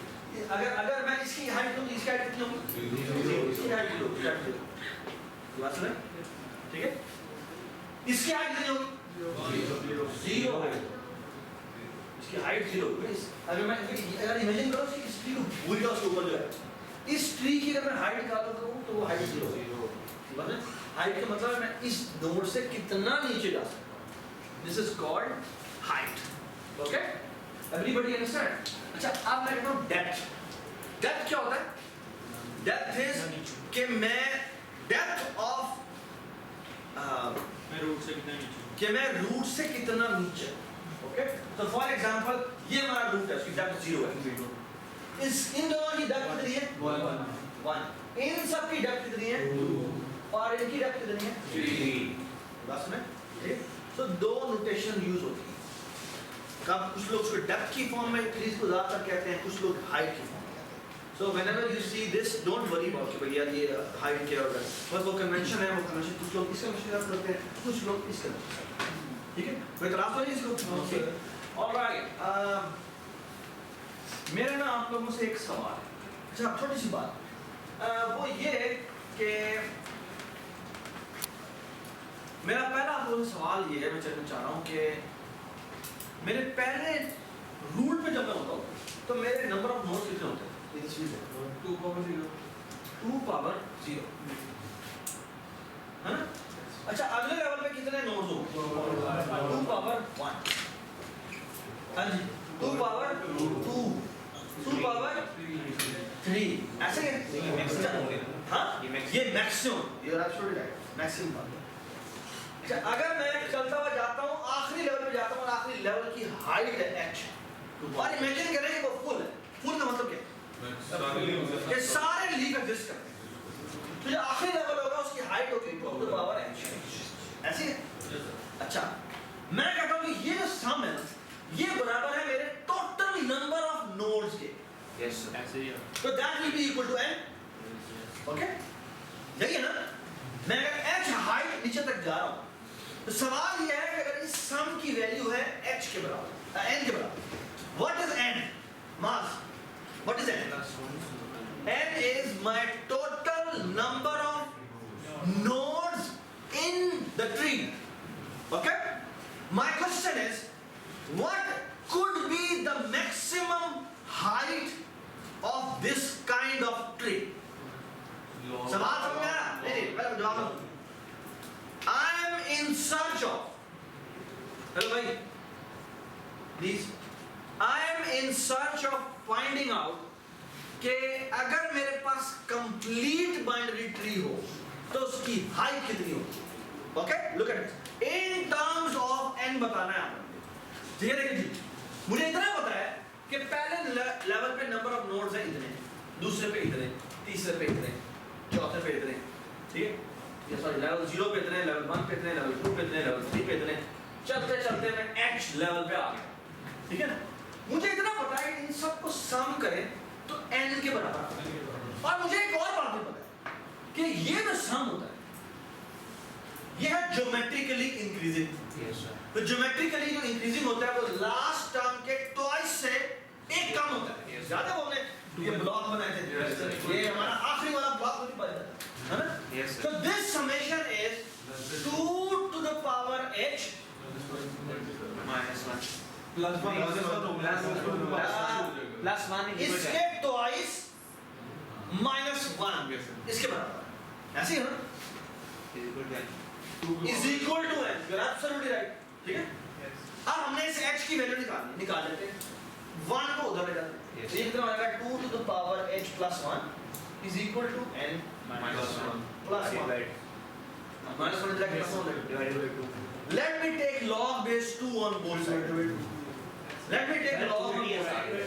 अगर मैं इसकी हाइट लूं, इसकी हाइट कितनी होगी? इसकी हाइट लो, बात सुने? ठीक है, इसकी हाइट कितनी होगी? 0 हाइट। इसकी हाइट 0। अगर इमेजिन करो कि इस ट्री को भूल जाओ, उसके ऊपर जो है इस ट्री की अगर मैं हाइट निकालूंगा तो वो हाइट 0 है। हाइट का मतलब है मैं इस नोड से कितना नीचे जा सकता हूँ। This is called height. Okay, everybody understand? अच्छा, अब मैं कहता हूँ डेप्थ। डेप्थ क्या होता है? डेप्थ इज कि मैं डेप्थ ऑफ मैं रूट से कितना नीचे हूँ। कि मैं रूट से कितना नीचे। ओके, तो फॉर एग्जांपल ये हमारा रूट है, इसकी डेप्थ 0 है। इस इन दोनों की डेप्थ कितनी है? 1। इन सब की डेप्थ कितनी है? 2। और इनकी डेप्थ कितनी है? 3। बस में ठीक। तो दो नोटेशन यूज होती है। कब कुछ लोग उसको डेप्थ की फॉर्म में ट्रीज को ज्यादातर कहते हैं, कुछ लोग हाइट की फॉर्म में कहते हैं। So whenever you see this don't worry about कि भैया ये हाइट क्या होगा। बस वो कन्वेंशन है, वो कन्वेंशन कुछ लोग इसका कन्वेंशन करते हैं, कुछ लोग इसका कन्वेंशन। ठीक है, कोई इतराज तो नहीं इसको? ऑलराइट, मेरा ना आप लोगों से एक सवाल है। अच्छा, छोटी सी बात, वो ये कि मेरा पहला आप लोगों से सवाल ये है, मैं कहना चाह रहा हूँ कि मेरे पहले रूट में जब मैं होता हूँ तो मेरे नंबर ऑफ नोड्स कितने होते हैं? 2 पावर 0। 2 पावर 0 है ना? अच्छा, अगले लेवल पे कितने नोड्स होंगे? 2 पावर 1। हाँ जी, 2 पावर 2, 2 पावर 3, ऐसे है? हाँ, ये maximum, you are absolutely right, maximum बात है। अच्छा, अगर मैं चलता हुआ जाता हूँ, आखिरी लेवल पे जाता हूँ और आखिरी लेवल की हाइट है h, और इमेजिन करें कि वो फुल है। फुल का मतलब क्या है? कि सारे लीफ एग्जिस्ट करते हैं। तो जो आखिरी लेवल होगा उसकी हाइट होगी 2 टू द पावर h, ऐसे है? अच्छा, मैं कहता हूँ कि ये जो सम है ये बराबर है मेरे टोटल नंबर ऑफ नोड्स के। यस सर, ऐसे ही है। तो that will be equal to n। Okay, यही है ना? मैं अगर h हाइट नीचे तक जा रहा हूँ तो सवाल यह है कि अगर इस सम की वैल्यू है h के बराबर, n के बराबर, what is n? Mass, what is n? n is my total number of nodes in the tree. Okay, my question is, what could be the maximum height of this kind of tree? सवाल समझ में आया? नहीं, पहले जवाब दो। I am in search of, hello भाई, please, I am in search of finding out कि अगर मेरे पास कंप्लीट बाइनरी ट्री हो तो उसकी हाइट कितनी होगी। Okay, look at it in terms of n बताना है आपको। ठीक है, देखिए जी, मुझे इतना पता है कि पहले लेवल पे नंबर ऑफ नोड्स हैं इतने, दूसरे पे इतने, तीसरे पे इतने, चौथे पे इतने, ठीक है, ये सॉरी लेवल 0 पे इतने, लेवल 1 पे इतने, लेवल 2 पे इतने, लेवल 3 पे इतने, चलते चलते मैं h लेवल पे आ गया। ठीक है ना? मुझे इतना पता है कि इन सबको सम करें तो n के बराबर है। और मुझे एक और बात भी पता है कि ये जो सम होता है ये है ज्योमेट्रिकली इंक्रीजिंग। Yes sir. तो ज्योमेट्रिकली जो इंक्रीजिंग होता है वो लास्ट टर्म के ट्वाइस से एक कम होता है। ज्यादा वो हमने ये ब्लॉक बनाए थे, ये हमारा आखिरी वाला ब्लॉक होती पड़ जाता है ना? Yes So this summation is 2 to the power h -1 plus +1 इसके ट्वाइस -1 इसके बराबर, ऐसे ही है ना? Is equal to n। You are absolutely right. ठीक है, अब हमने इस h की वैल्यू निकाल लेते हैं, 1 को उधर ले जाते हैं। तो ये कितना हो जाएगा? 2 to the power h plus 1 is equal to n -1 plus 1 divided minus 1 is like plus 1 by 2. let me take log base 2 on both sides। let me take log on both sides।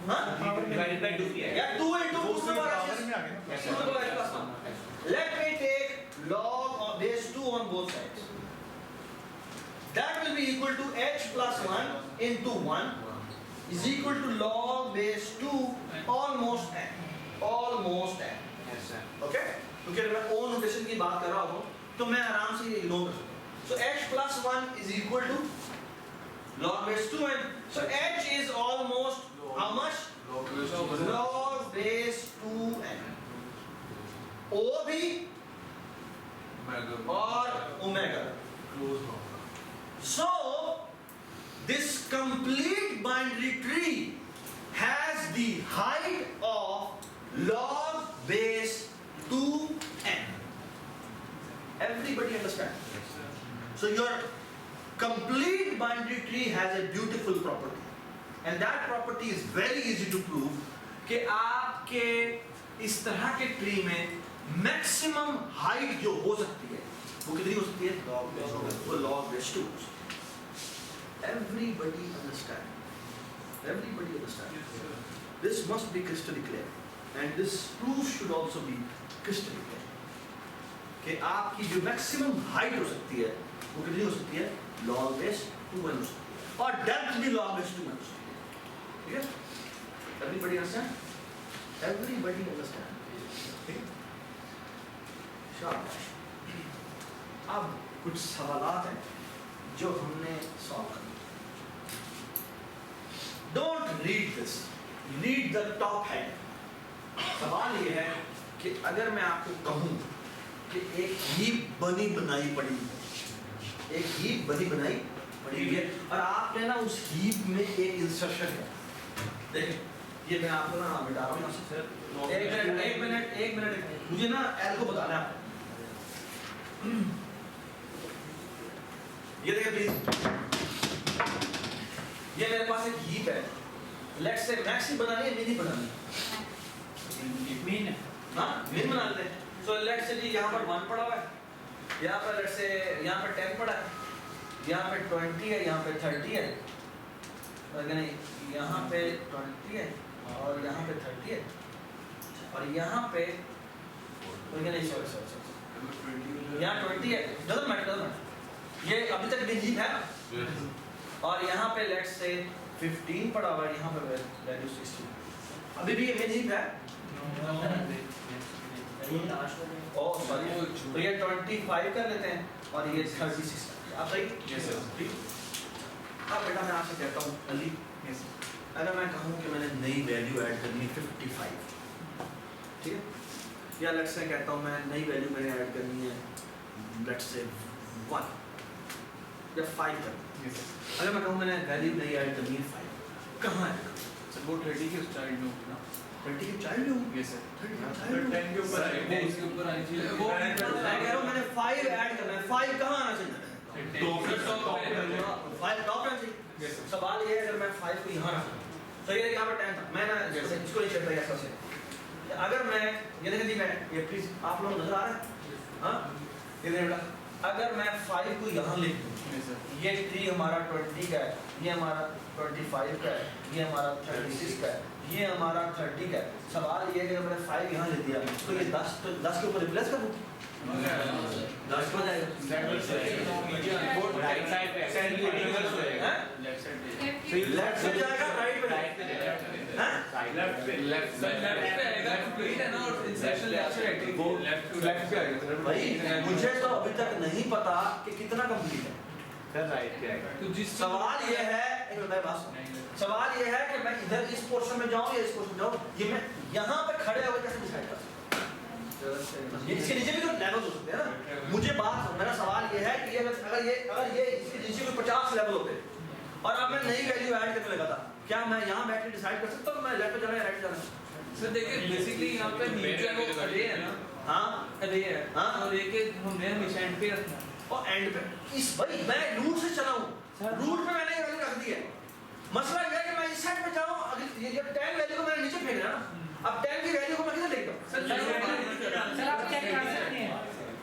हाँ, divided by 2 है। yeah, 2 into 2 to the power h is 2 to the power h plus 1। let me take log of base 2 on both sides। that will be equal to h plus 1 into 1 is equal to log base 2 almost n, almost n। Yes sir. Okay, क्योंकि अगर मैं O notation की बात कर रहा हूँ तो मैं आराम से ये इग्नोर कर सकता हूँ। सो h plus 1 is equal to log base 2n। so h is almost how much? log base 2n। o भी और omega. so this complete binary tree has the height of log base 2n. Everybody understand? So your complete binary tree has a beautiful property, and that property is very easy to prove कि आपके इस तरह के tree में maximum height जो हो सकती है वो कितनी हो सकती है? log base 2. वो log base 2. Everybody understand? Everybody understand? Yes, sir. This must be crystal clear, and this proof should also be crystal clear कि आपकी जो मैक्सिमम हाइट हो सकती है वो कितनी हो सकती है? log base 2n हो सकती है, और डेप्थ भी log base 2n हो सकती है. ठीक है? Everybody understand? Everybody understand? ठीक है? शाबाश. अब कुछ सवालात हैं जो हमने सॉल्व करने. Don't read this. Read the top head. सवाल ये है कि अगर मैं आपको कहूँ कि एक हीप बनी बनाई पड़ी है, एक हीप बनी बनाई पड़ी है, और आपने ना उस हीप में एक इंसर्शन है. देखिए ये मैं आपको ना बता रहा हूँ. एक मिनट मुझे ना एल को बताना है आपको. ये देखिए प्लीज, ये मेरे पास एक हीप है. लेट्स से मैक्स ही बनानी है, मिनी बनानी है? मीन है. हाँ मिन बना लेते हैं. सो लेट्स से जी यहाँ पर 1 पड़ा हुआ है, यहाँ पर लेट्स से यहाँ पर 10 पड़ा है, यहाँ पे 20 है, यहाँ पे 30 है, और नहीं यहाँ पे 20 है और यहाँ पे 30 है, और यहाँ पे नहीं सॉरी यहाँ 20 है. Doesn't matter. ये अभी तक भी हीप है ना. और यहाँ पे लेट्स से 15 पड़ा हुआ है, यहाँ पे वैल्यू 16. अभी भी ये मेन हीप है. ओह सॉरी, तो ये 25 कर लेते हैं और ये 36. आप सही? Yes, sir. ठीक. अब बेटा मैं आपसे कहता हूँ अली, Yes, sir. अगर मैं कहूँ कि मैंने नई वैल्यू ऐड करनी है 55, ठीक है, या लेट्स से कहता हूँ मैं नई वैल्यू मैंने ऐड करनी है लेट्स से 1 या 5 करनी है. Yes, sir. अगर मैं कहूँ मैंने वैल्यू नई ऐड करनी है 5, कहाँ है? सर वो 30 के चाइल्ड में होगा ना. 30 के चाइल्ड में हूँ. Yes, sir. 30 के सर child में 10 के ऊपर सर, आएंगे. वो उसके ऊपर आई थी. वो मैं कह रहा हूँ मैंने 5 ऐड करना है. 5 कहाँ आना चाहिए? तो फिर तो top पे आ जाएगा. 5 टॉप आना चाहिए. Yes, sir. सवाल ये है अगर मैं 5 को यहाँ रखूँ तो ये यहाँ पर 10 था, मैं ना इसको नहीं चलता ऐसा से. अगर मैं ये देखें जी, मैं ये प्लीज आप लोग नजर आ रहा है? हाँ ये देखिए बेटा, अगर मैं 5 को यहाँ लिख दूँ, Yes, sir. ये 3 हमारा 20 का है, ये हमारा 25 का है, ये हमारा 36 का है, ये हमारा 30 का है. सवाल ये है कि अगर मैंने 5 यहाँ लिख दिया तो ये 10 तो 10 के ऊपर रिप्लेस कर दूँ, 10 हो जाएगा. राइट साइड पे रिवर्स होएगा. हैं? लेफ्ट साइड पे. लेफ्ट से जाएगा राइट पे जाएगा. हैं? लेफ्ट पे. लेफ्ट पे आएगा. कंप्लीट है ना, और इंसर्शन लेफ्ट से राइट. वो लेफ्ट पे आएगा सर. भाई मुझे तो अभी तक नहीं पता कि कितना कंप्लीट है. सर राइट पे आएगा. तो जिस सवाल ये है, एक मिनट मेरी बात सुनो. सवाल ये है कि मैं इधर इस पोर्शन में जाऊं या इस पोर्शन में जाऊं, ये मैं यहाँ पे खड़े होकर कैसे डिसाइड कर सकता हूं? ये इसके नीचे भी तो लेवल हो सकते हैं ना. मुझे बात, मेरा सवाल ये है कि अगर ये इसके नीचे कोई 50 लेवल होते और अब मैं नई वैल्यू ऐड करने लगा था, क्या मैं यहाँ बैठ के डिसाइड कर सकता हूँ मैं लेफ्ट पे जाना है राइट पे जाना है? सर देखिए बेसिकली यहाँ पे नीचे वो खड़े है ना. हाँ अरे है. हाँ. और एक एक हमने हमेशा एंड पे रखना है. और एंड पे इस भाई मैं रूट से चला हूँ, रूट पे मैंने ये वैल्यू रख दी है. मसला ये है कि मैं इस साइड पे जाऊँ, अगर ये 10 वैल्यू को मैंने नीचे फेंक दिया ना, अब 10 की वैल्यू को मैं किधर लेके जाऊँ? सर आप चेक कर सकते हैं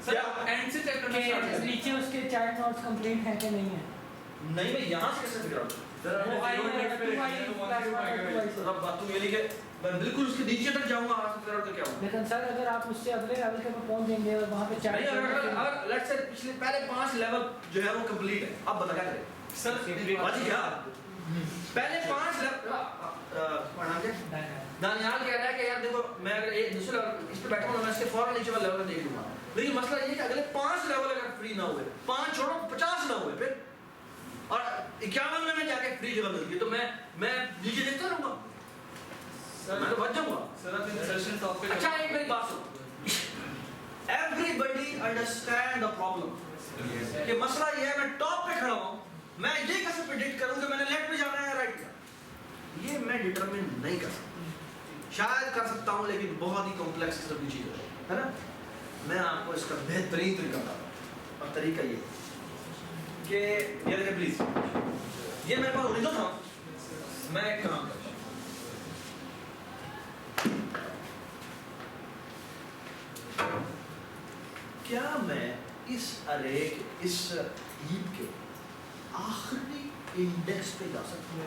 सर आप एंड से चेक करना स्टार्ट कि करें. नीचे उसके चार्ट नोट्स कंप्लीट है कि नहीं है. नहीं मैं यहाँ से कैसे फिगर आउट? वो आई अब बात तुम ये लिखे, मैं बिल्कुल उसके नीचे तक जाऊँगा आराम से फिगर आउट करके आऊँगा. लेकिन सर अगर आप उससे अगले लेवल के ऊपर पहुंच जाएंगे और वहाँ पे नहीं चार्ट अगर लेट्स से पिछले पहले 5 लेवल जो है वो कंप्लीट है, अब बता क्या करें? सर बाजी क्या? पहले 5 लेवल पढ़ा के दानियाल कह रहा है कि यार देखो मैं अगर एक दूसरे लेवल इस पे बैठा हूँ मैं इसके फौरन नीचे वाला लेवल देख लूंगा. लेकिन मसला ये है कि अगले 5 लेवल अगर फ्री ना हुए, 5 छोड़ो 50 ना हुए फिर, और 51 में जाके फ्री जगह मिल गई तो मैं नीचे देखता रहूंगा, मैं तो बच जाऊंगा. सर आप इंसर्शन टॉप पे. अच्छा एक मेरी बात सुनो. एवरीबडी अंडरस्टैंड द प्रॉब्लम कि मसला ये है मैं टॉप पे खड़ा हूँ, मैं ये कैसे प्रेडिक्ट करूँ कि मैंने लेफ्ट पे जाना है या राइट पे? ये मैं डिटरमिन नहीं कर सकता. शायद कर सकता हूँ, लेकिन बहुत ही कॉम्प्लेक्स किस्म की चीज़ है ना। मैं आपको इसका बेहतरीन तरीका बताता हूँ, और तरीका ये कि ये देखें प्लीज, ये मेरे पास ओरिजिनल था। मैं एक काम करता हूँ, क्या मैं इस अरे के, इस हीप के आखिरी इंडेक्स पे जा सकता हूँ?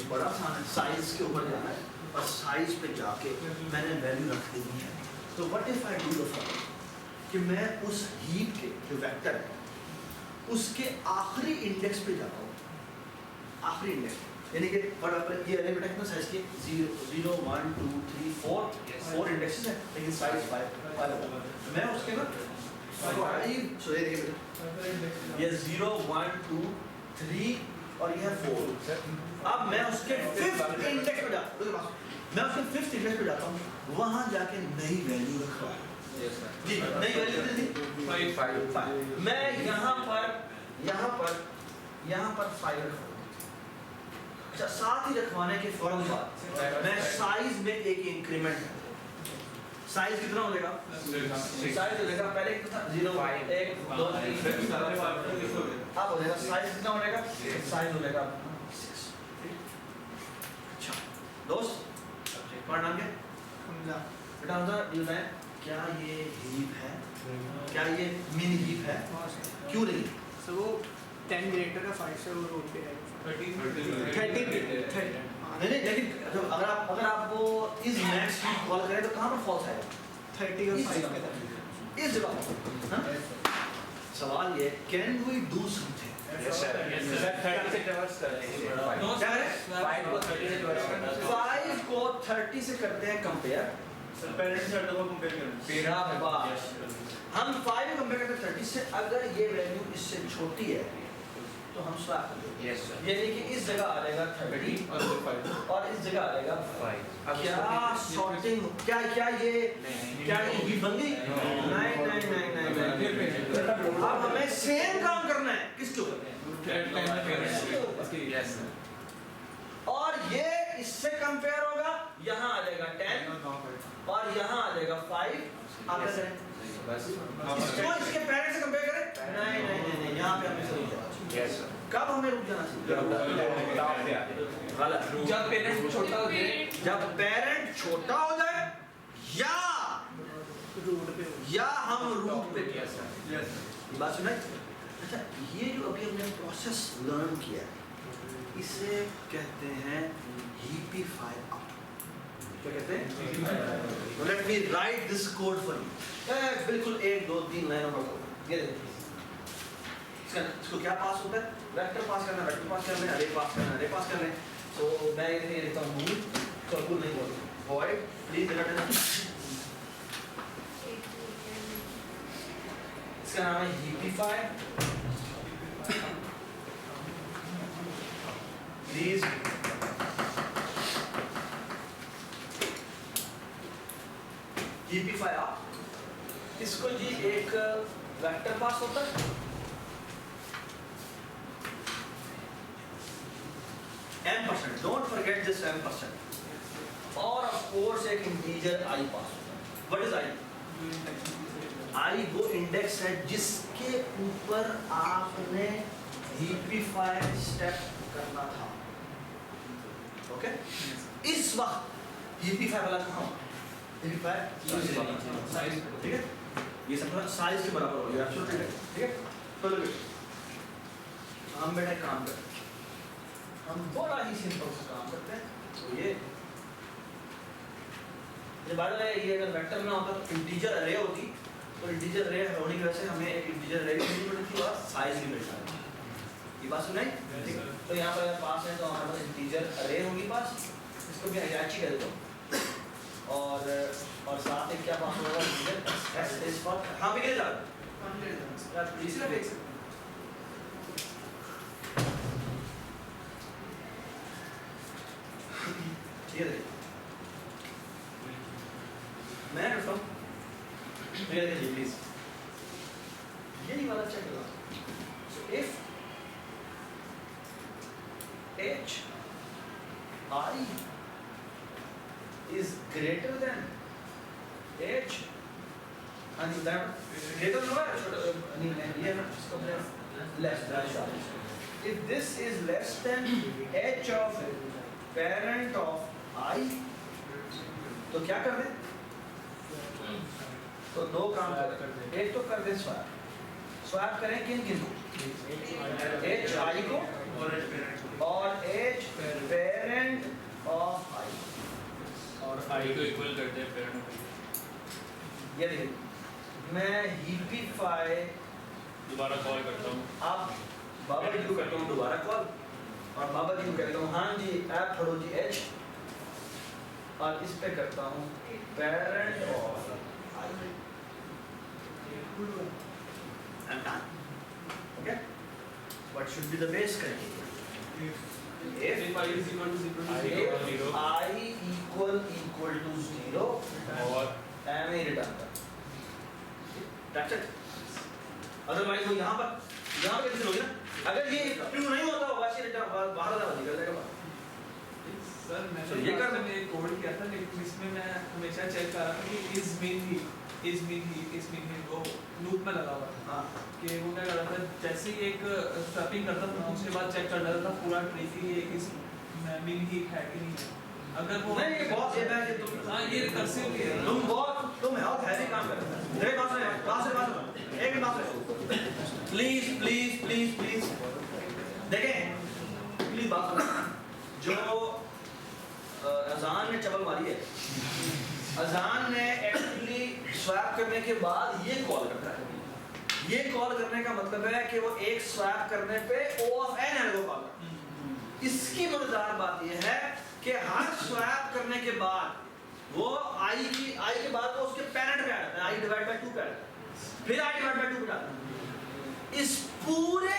बड़ा आसान है, साइज के ऊपर जाना है और साइज पे जाके मैंने वैल्यू रख देनी है। तो what if I do the following, कि मैं उस हीप के जो वेक्टर है उसके आखिरी इंडेक्स पे जाता हूँ, आखिरी इंडेक्स, यानी कि ये अरे बेटा कितना साइज के 0 1 2 3 4 इंडेक्सेस है, लेकिन साइज 5 मैं उसके ना सो ये देखिए बेटा, ये 0 1 2 3 और ये है 4। अब मैं उसके 5th इंडेक्स पे जाता हूँ, मैं उसके 5th इंडेक्स पे जाता हूँ, वहाँ जाके नई वैल्यू रखवा जी, नई वैल्यू कितनी 5। मैं यहाँ पर 5 रखूँगा। अच्छा, साथ ही रखवाने के फौरन बाद मैं साइज में एक इंक्रीमेंट है। साइज कितना हो जाएगा? साइज हो जाएगा पहले कितना था 0 1 2 3 अब हो जाएगा साइज कितना हो जाएगा? साइज हो जाएगा 6। अच्छा दोस्त, पढ़ना क्या बेटा हमजा ये बताएं, क्या ये हीप है? क्या ये मिनी हीप है? क्यों नहीं? सो वो 10 ग्रेटर है 5 से वो रोड पे है 30 नहीं लेकिन अगर आप वो इस मैक्स की कॉल करें तो कहाँ पर फॉल्स आएगा? 30 और 5 के तरफ इस जगह पर। हाँ? सवाल ये, कैन वी डू समथिंग? क्या करें? 5 को 30 से करते हैं कंपेयर। हम 5 कंपेयर करते हैं 30 से, अगर ये वैल्यू इससे छोटी है तो हम स्वैप कर देंगे। यानी कि इस जगह आ जाएगा 30 और इस जगह आ जाएगा 5। क्या सॉर्टिंग, क्या ये हीप बन गई? नहीं। अब हमें सेम काम करना है, किसके ऊपर? और ये इससे कंपेयर होगा, यहाँ आ जाएगा 10 और यहाँ आ जाएगा 5। आप कैसे इसको इसके पेरेंट से कंपेयर करें? नहीं, यहाँ पे हमें सही है। कब हमें रुक जाना चाहिए? जब पेरेंट छोटा हो जाए, जब पेरेंट छोटा हो जाए या हम रूट पे किया सर। ये बात सुना? अच्छा, ये जो अभी हमने प्रोसेस लर्न किया इसे कहते हैं हीपीफाई अप। क्या कहते हैं? Let me right this code for you. बिल्कुल 1 2 3 लाइनों का कोड। ये देखिए, इसको क्या पास होता है? वेक्टर पास करना, वेक्टर पास करना, अरे पास करना, अरे पास करना। तो मैं ये लिखता हूँ मूल, तो मूल नहीं बोलता, वॉइड प्लीज इसका नाम है हीपीफाई। प्लीज हीपीफाई आप इसको जी एक वेक्टर पास होता है m%, don't forget this m%, और ऑफ कोर्स एक इंटीजर i पास होता है। What is i? i वो इंडेक्स है जिसके ऊपर आपने हीपीफाई स्टेप करना था। ओके, इस वक्त हीपीफाई वाला कहाँ? हीपीफाई ठीक है, ये सब साइज के बराबर हो गया। ठीक है, तो हम बेटा काम करते हैं, हम बड़ा ही सिंपल सा काम करते हैं। तो ये बात है, ये अगर वेक्टर ना होता तो इंटीजर अरे होती, तो इंटीजर अरे होने की वजह से हमें एक इंटीजर अरे भी मिलनी पड़ती थी और साइज भी मिल जाती। ये बात सुनाई? ठीक, तो यहाँ पर अगर पास है तो हमारे पास इंटीजर अरे होगी पास, इसको भी हिराची कर देता हूँ, और साथ एक क्या पास होगा? इंटीजर एस इज फॉर हाँ भी जा यार तीसरा देख सकते ठीक है। मैं करता हूँ, प्लीज यही वाला चेक करो। So if h I is greater than h and that greater no है नहीं ये ना less than if this is less than h of parent of I तो क्या कर दे तो दो काम कर एक तो कर दे स्वैप करें किन किन को h I को और h parent of I और आई को इक्वल करते हैं पेरेंट ये देखिए मैं हीपीफाई दोबारा कॉल करता हूँ आप बाबा जी को करता हूँ दोबारा कॉल और बाबा जी को कहता हूँ हाँ जी ऐप पढ़ो जी एच और इस पे करता हूँ parent of I'm done. Okay? What should be the base criteria? If I is equal to 0 if I equal to 0 और I'm a return. That's it. Otherwise वो यहाँ पर कैंसिल होगी ना अगर ये ट्रू नहीं होता होगा ये रिटर्न बाहर वाला निकल जाएगा सर So, मैंने ये कर मैंने कोड किया था लेकिन इसमें मैं हमेशा चेक कर रहा था कि इज मीन ही वो लूप में लगा हुआ था हाँ कि वो क्या कर रहा था जैसे ही एक स्वैपिंग करता था दूसरी बार चेक कर लेता था पूरा ट्री की एक इस मीन ही है कि नहीं है अगर वो नहीं ये बहुत ये है कि तुम हाँ ये रिकर्सिव है तुम बहुत हैवी काम कर रहे हो मेरे पास से एक बात प्लीज देखें प्लीज बात सुनो जो अजान ने चबल मारी है अजान ने एक्चुअली स्वैप करने के बाद ये कॉल करता है ये कॉल करने का मतलब है कि वो एक स्वैप करने पे O of n है वो कॉल इसकी मजेदार बात ये है कि हर स्वैप करने के बाद वो I के बाद वो उसके पेरेंट पे आता है I डिवाइड बाय 2 पे आता है फिर I डिवाइड बाय 2 पे आता है इस पूरे